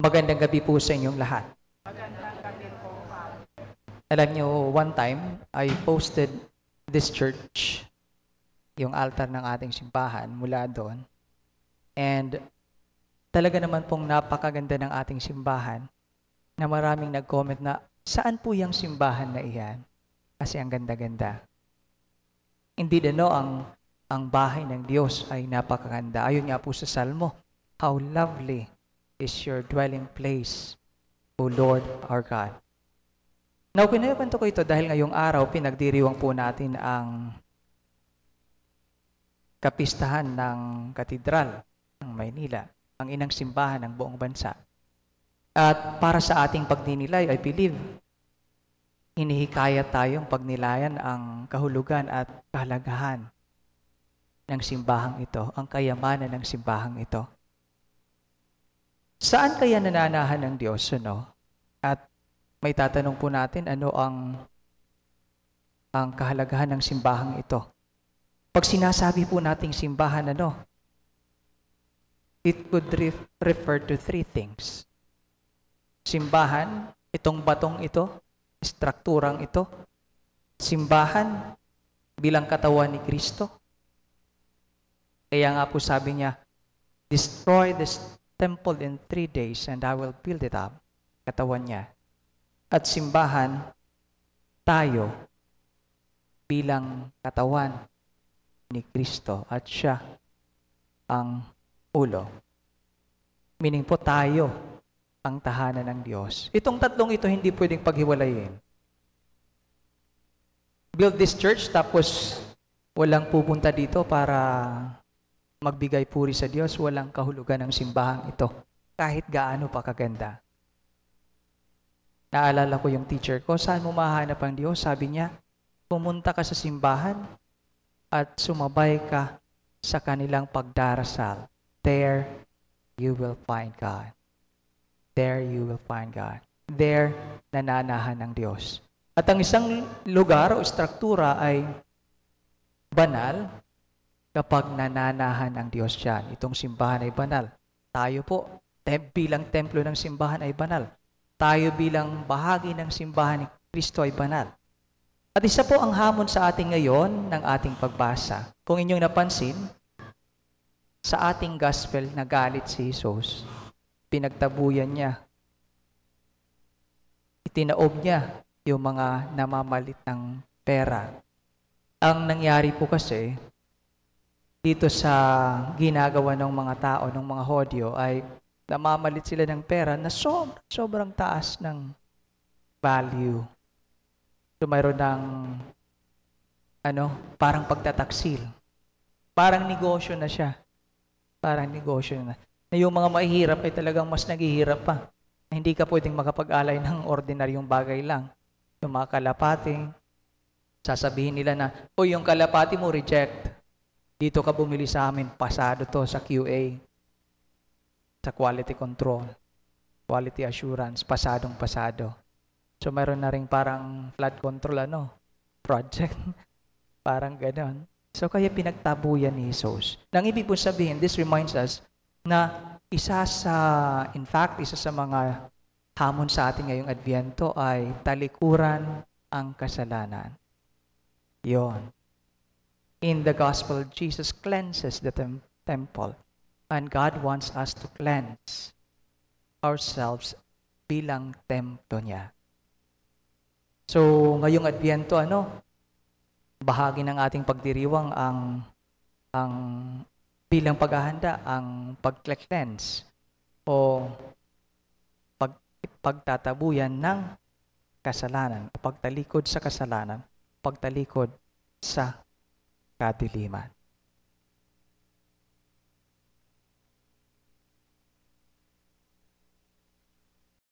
Magandang gabi po sa inyong lahat. Magandang gabi po, Father. Alam nyo, one time, I posted this church, yung altar ng ating simbahan mula doon. And talaga naman pong napakaganda ng ating simbahan na maraming nag-comment na, saan po yung simbahan na iyan? Kasi ang ganda-ganda. Indeed, ang bahay ng Diyos ay napakaganda. Ayon nga po sa Salmo, how lovely is your dwelling place, O Lord our God. Now, kinakwento ko ito dahil ngayong araw, pinagdiriwang po natin ang kapistahan ng Katedral ng Maynila, ang inang simbahan ng buong bansa. At para sa ating pagninilay, I believe, hinihikayat tayong pagnilayan ang kahulugan at kahalagahan ng simbahang ito, ang kayamanan ng simbahang ito. Saan kaya nananahan ng Diyos, ano? At may tatanong po natin, ano ang kahalagahan ng simbahang ito? Pag sinasabi po nating simbahan, ano? It could refer to three things. Simbahan, itong batong ito, strukturang ito. Simbahan, bilang katawan ni Kristo. Kaya nga po sabi niya, destroy this temple in 3 days and I will build it up. Katawan niya. At simbahan, tayo bilang katawan ni Kristo at siya ang ulo. Meaning po tayo ang tahanan ng Diyos. Itong tatlong ito hindi pwedeng paghiwalayin. Build this church tapos walang pupunta dito para magbigay puri sa Diyos, walang kahulugan ng simbahang ito. Kahit gaano pa kaganda. Naalala ko yung teacher ko, saan mo mahanap ang Diyos? Sabi niya, pumunta ka sa simbahan at sumabay ka sa kanilang pagdarasal. There you will find God. There you will find God. There nananahan ng Diyos. At ang isang lugar o struktura ay banal, kapag nananahan ang Diyos dyan. Itong simbahan ay banal. Tayo po, bilang templo ng simbahan ay banal. Tayo bilang bahagi ng simbahan ni Kristo ay banal. At isa po ang hamon sa ating ngayon ng ating pagbasa. Kung inyong napansin, sa ating gospel nagalit si Jesus, pinagtabuyan niya. Itinaob niya yung mga namamalit ng pera. Ang nangyari po kasi, dito sa ginagawa ng mga tao, ng mga Hodyo, ay namamalit sila ng pera na sobrang taas ng value. So mayroon ng parang pagtataksil. Parang negosyo na siya. Parang negosyo na. Na yung mga mahihirap ay talagang mas naghihirap pa. Na hindi ka pwedeng makapag-alay ng ordinaryong bagay lang. Yung mga kalapati, sasabihin nila na, yung kalapati mo, reject. Dito ka bumili sa amin, pasado to sa QA, sa quality control, quality assurance, pasadong-pasado. So mayroon na rin parang flood control project, parang gano'n. So kaya pinagtabuyan ni Jesus. Nang ibig po sabihin, this reminds us na isa sa mga hamon sa ating ngayong Adbyento ay talikuran ang kasalanan. Yon. In the gospel, Jesus cleanses the temple. And God wants us to cleanse ourselves bilang templo niya. So, ngayong Adbyento, bahagi ng ating pagdiriwang ang bilang paghahanda, ang pag-cleanse o pagtatabuyan ng kasalanan, pagtalikod sa kasalanan, pagtalikod sa kadiliman.